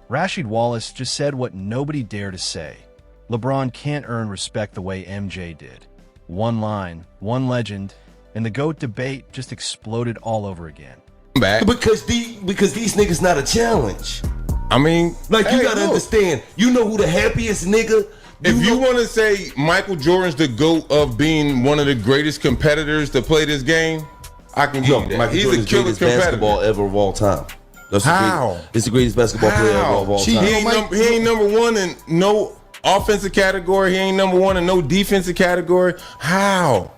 Rasheed Wallace just said what nobody dared to say. LeBron can't earn respect the way MJ did. One line, one legend, and the GOAT debate just exploded all over again. Because these niggas not a challenge. I mean, like, you gotta understand, you know who the happiest nigga? If you want to say Michael Jordan's the GOAT of being one of the greatest competitors to play this game, I can give you that. Michael Jordan's the greatest basketball ever of all time. How? It's the greatest basketball player ever of all time. He ain't number one in no offensive category. He ain't number one in no defensive category. How?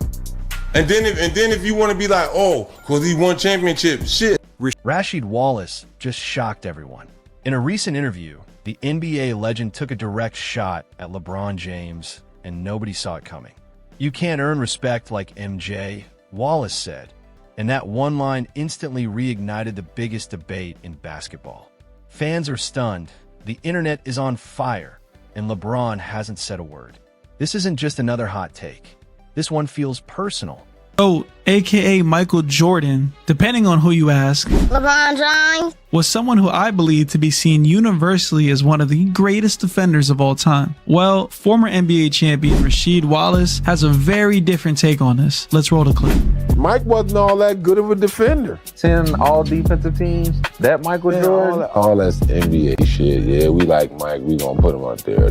And then if you want to be like, oh, because he won championship, shit. Rasheed Wallace just shocked everyone. In a recent interview, the NBA legend took a direct shot at LeBron James, and nobody saw it coming. "You can't earn respect like MJ," Wallace said, and that one line instantly reignited the biggest debate in basketball. Fans are stunned, the internet is on fire, and LeBron hasn't said a word. This isn't just another hot take. This one feels personal. Oh, aka Michael Jordan, depending on who you ask, LeBron James was someone who I believe to be seen universally as one of the greatest defenders of all time. Well, former NBA champion Rasheed Wallace has a very different take on this. Let's roll the clip. Mike wasn't all that good of a defender. 10 all defensive teams, that Michael Jordan. All that's NBA shit. Yeah, we like Mike. We gonna put him out there.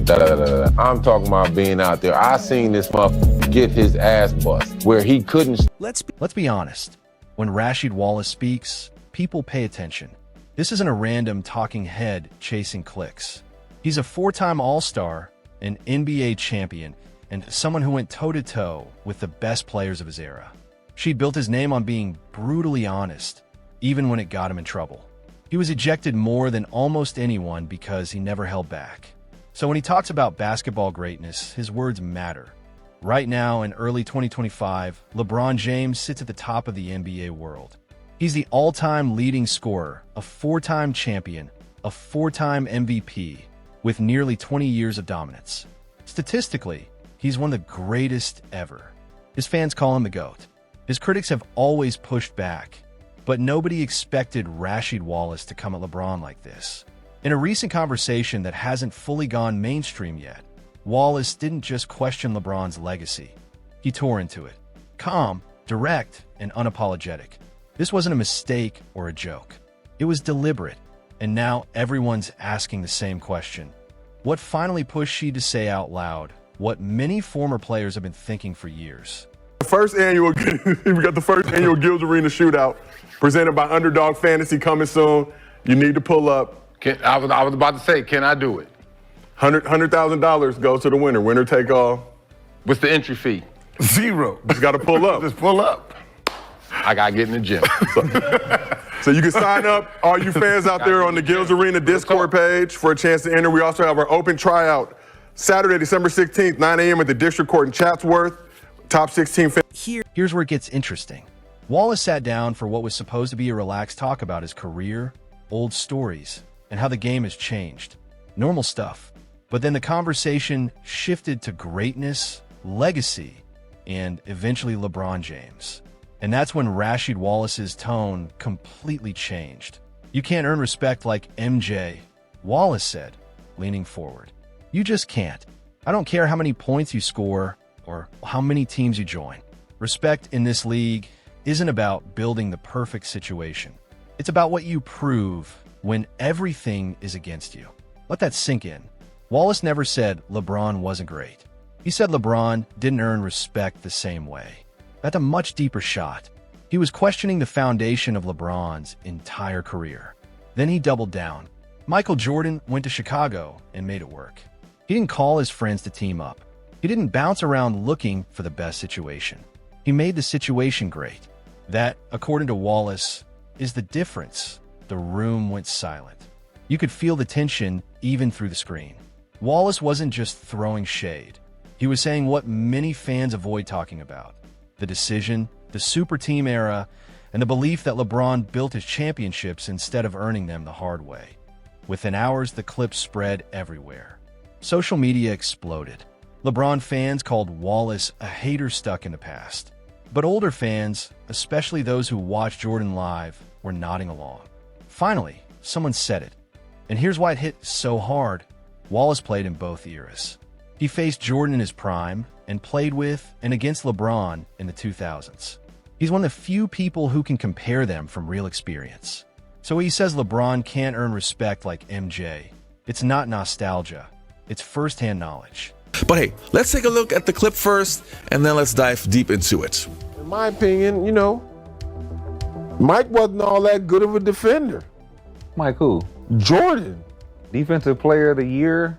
I'm talking about being out there. I seen this motherfucker get his ass bust where he couldn't. Let's be honest. When Rasheed Wallace speaks, people pay attention. This isn't a random talking head chasing clicks. He's a four-time All-Star, an NBA champion, and someone who went toe-to-toe with the best players of his era. She built his name on being brutally honest, even when it got him in trouble. He was ejected more than almost anyone because he never held back. So when he talks about basketball greatness, his words matter. Right now, in early 2025, LeBron James sits at the top of the NBA world. He's the all-time leading scorer, a four-time champion, a four-time MVP, with nearly 20 years of dominance. Statistically, he's one of the greatest ever. His fans call him the GOAT. His critics have always pushed back, but nobody expected Rasheed Wallace to come at LeBron like this. In a recent conversation that hasn't fully gone mainstream yet, Wallace didn't just question LeBron's legacy. He tore into it. Calm, direct, and unapologetic. This wasn't a mistake or a joke. It was deliberate, and now everyone's asking the same question. What finally pushed Sheed to say out loud what many former players have been thinking for years? We got the first annual Guilds Arena Shootout presented by Underdog Fantasy coming soon. You need to pull up. I was about to say, can I do it? $100,000 goes to the winner. Winner take all. What's the entry fee? Zero. Just got to pull up. Just pull up. I got to get in the gym. So you can sign up, all you fans out there, on the Guilds Arena Discord page for a chance to enter. We also have our open tryout Saturday, December 16th, 9 a.m. at the District Court in Chatsworth. Top 16 fans. Here's where it gets interesting. Wallace sat down for what was supposed to be a relaxed talk about his career, old stories, and how the game has changed. Normal stuff. But then the conversation shifted to greatness, legacy, and eventually LeBron James. And that's when Rasheed Wallace's tone completely changed. "You can't earn respect like MJ," Wallace said, leaning forward. "You just can't. I don't care how many points you score or how many teams you join. Respect in this league isn't about building the perfect situation. It's about what you prove when everything is against you." Let that sink in. Wallace never said LeBron wasn't great. He said LeBron didn't earn respect the same way. That's a much deeper shot. He was questioning the foundation of LeBron's entire career. Then he doubled down. Michael Jordan went to Chicago and made it work. He didn't call his friends to team up. He didn't bounce around looking for the best situation. He made the situation great. That, according to Wallace, is the difference. The room went silent. You could feel the tension even through the screen. Wallace wasn't just throwing shade. He was saying what many fans avoid talking about: the decision, the super team era, and the belief that LeBron built his championships instead of earning them the hard way. Within hours, the clip spread everywhere. Social media exploded. LeBron fans called Wallace a hater stuck in the past. But older fans, especially those who watched Jordan live, were nodding along. Finally, someone said it. And here's why it hit so hard. Wallace played in both eras. He faced Jordan in his prime and played with and against LeBron in the 2000s. He's one of the few people who can compare them from real experience. So he says LeBron can't earn respect like MJ. It's not nostalgia. It's firsthand knowledge. But hey, let's take a look at the clip first, and then let's dive deep into it. In my opinion, Mike wasn't all that good of a defender. Mike who? Jordan, Defensive Player of the Year.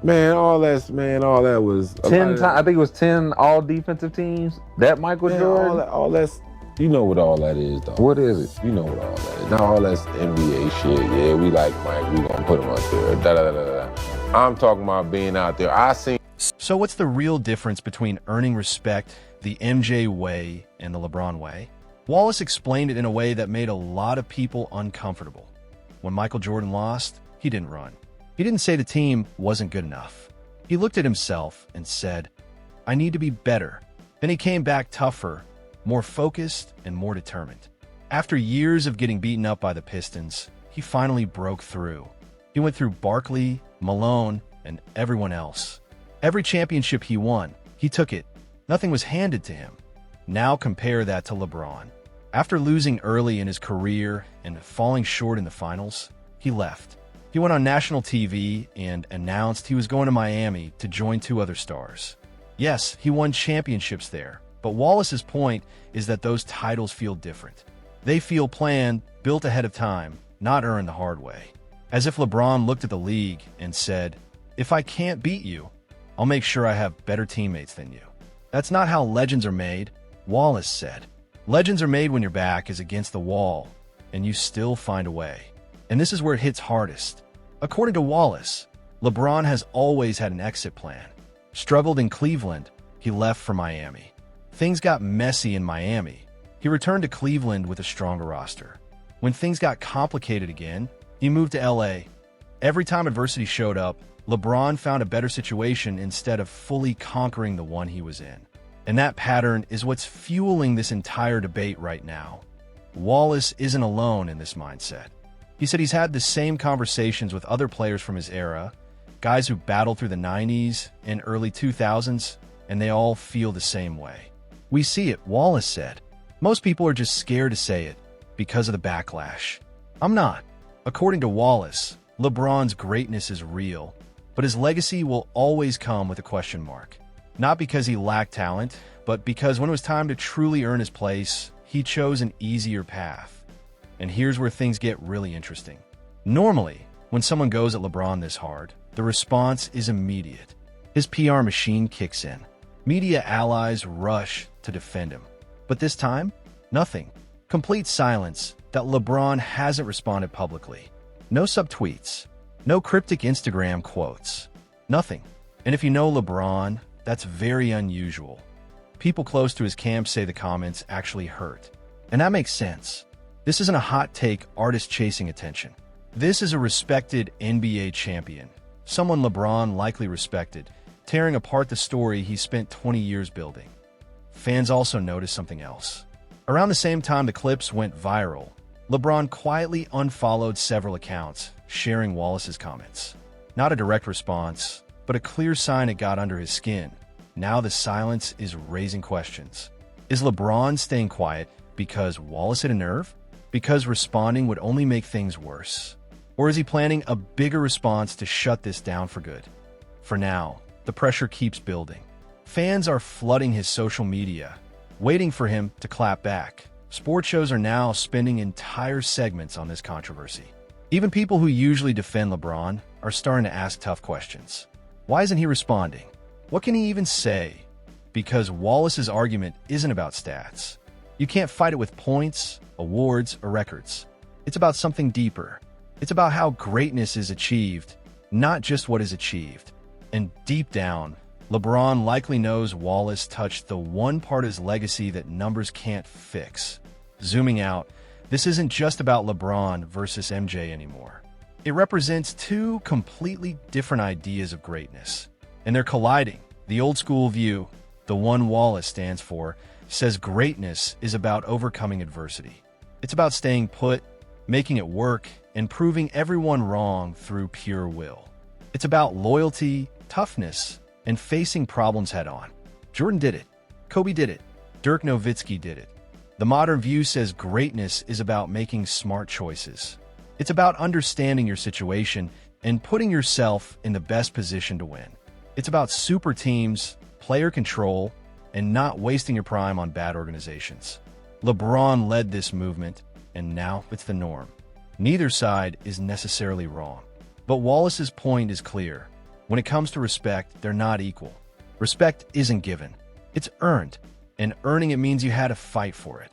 man, all that was 10 times. I think it was 10 all defensive teams. That Michael Jordan. All that's you know what all that is, though. What is it? You know what all that is. Not all that's NBA shit. Yeah, we like Mike. We gonna put him up there. Da da da da. I'm talking about being out there. I seen. So what's the real difference between earning respect the MJ way and the LeBron way? Wallace explained it in a way that made a lot of people uncomfortable. When Michael Jordan lost, he didn't run. He didn't say the team wasn't good enough. He looked at himself and said, I need to be better. Then he came back tougher, more focused, and more determined. After years of getting beaten up by the Pistons, he finally broke through. He went through Barkley, Malone, and everyone else. Every championship he won, he took it. Nothing was handed to him. Now compare that to LeBron. After losing early in his career and falling short in the finals, he left. He went on national TV and announced he was going to Miami to join 2 other stars. Yes, he won championships there, but Wallace's point is that those titles feel different. They feel planned, built ahead of time, not earned the hard way. As if LeBron looked at the league and said, if I can't beat you, I'll make sure I have better teammates than you. That's not how legends are made, Wallace said. Legends are made when your back is against the wall, and you still find a way. And this is where it hits hardest. According to Wallace, LeBron has always had an exit plan. Struggled in Cleveland, he left for Miami. Things got messy in Miami. He returned to Cleveland with a stronger roster. When things got complicated again, he moved to LA. Every time adversity showed up, LeBron found a better situation instead of fully conquering the one he was in. And that pattern is what's fueling this entire debate right now. Wallace isn't alone in this mindset. He said he's had the same conversations with other players from his era, guys who battled through the 90s and early 2000s, and they all feel the same way. We see it, Wallace said. Most people are just scared to say it because of the backlash. I'm not. According to Wallace, LeBron's greatness is real, but his legacy will always come with a question mark. Not because he lacked talent, but because when it was time to truly earn his place, he chose an easier path. And here's where things get really interesting. Normally, when someone goes at LeBron this hard, the response is immediate. His PR machine kicks in. Media allies rush to defend him. But this time, nothing. Complete silence that LeBron hasn't responded publicly. No subtweets. No cryptic Instagram quotes. Nothing. And if you know LeBron, that's very unusual. People close to his camp say the comments actually hurt. And that makes sense. This isn't a hot take artist chasing attention. This is a respected NBA champion, someone LeBron likely respected, tearing apart the story he spent 20 years building. Fans also noticed something else. Around the same time the clips went viral, LeBron quietly unfollowed several accounts, sharing Wallace's comments. Not a direct response, but a clear sign it got under his skin. Now the silence is raising questions. Is LeBron staying quiet because Wallace hit a nerve? Because responding would only make things worse? Or is he planning a bigger response to shut this down for good? For now, the pressure keeps building. Fans are flooding his social media, waiting for him to clap back. Sports shows are now spending entire segments on this controversy. Even people who usually defend LeBron are starting to ask tough questions. Why isn't he responding? What can he even say? Because Wallace's argument isn't about stats. You can't fight it with points, awards, or records. It's about something deeper. It's about how greatness is achieved, not just what is achieved. And deep down, LeBron likely knows Wallace touched the one part of his legacy that numbers can't fix. Zooming out, this isn't just about LeBron versus MJ anymore. It represents 2 completely different ideas of greatness, and they're colliding. The old school view, the one Wallace stands for, says greatness is about overcoming adversity. It's about staying put, making it work, and proving everyone wrong through pure will. It's about loyalty, toughness, and facing problems head-on. Jordan did it. Kobe did it. Dirk Nowitzki did it. The modern view says greatness is about making smart choices. It's about understanding your situation and putting yourself in the best position to win. It's about super teams, player control, and not wasting your prime on bad organizations. LeBron led this movement, and now it's the norm. Neither side is necessarily wrong. But Wallace's point is clear. When it comes to respect, they're not equal. Respect isn't given. It's earned, and earning it means you had to fight for it.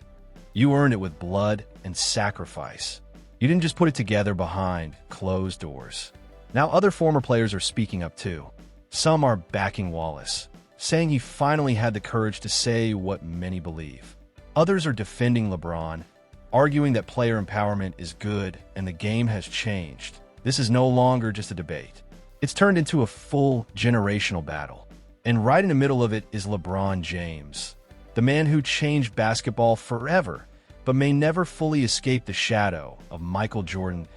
You earned it with blood and sacrifice. You didn't just put it together behind closed doors. Now other former players are speaking up too. Some are backing Wallace, saying he finally had the courage to say what many believe. Others are defending LeBron, arguing that player empowerment is good and the game has changed. This is no longer just a debate. It's turned into a full generational battle. And right in the middle of it is LeBron James, the man who changed basketball forever, but may never fully escape the shadow of Michael Jordan.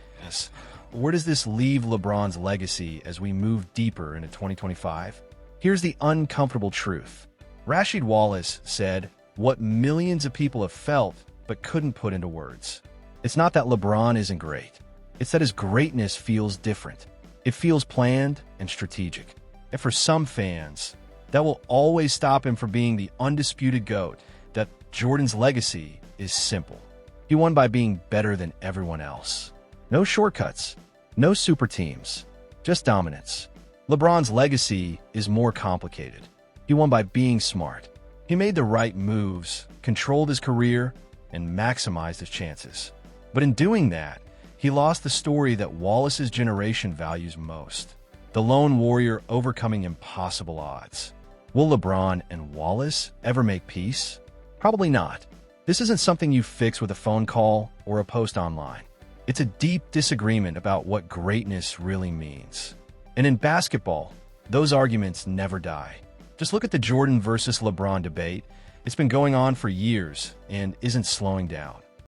Where does this leave LeBron's legacy as we move deeper into 2025? Here's the uncomfortable truth. Rasheed Wallace said what millions of people have felt but couldn't put into words. It's not that LeBron isn't great. It's that his greatness feels different. It feels planned and strategic. And for some fans, that will always stop him from being the undisputed GOAT. That Jordan's legacy is simple. He won by being better than everyone else. No shortcuts, no super teams, just dominance. LeBron's legacy is more complicated. He won by being smart. He made the right moves, controlled his career, and maximized his chances. But in doing that, he lost the story that Wallace's generation values most. The lone warrior overcoming impossible odds. Will LeBron and Wallace ever make peace? Probably not. This isn't something you fix with a phone call or a post online. It's a deep disagreement about what greatness really means. And in basketball, those arguments never die. Just look at the Jordan versus LeBron debate. It's been going on for years and isn't slowing down.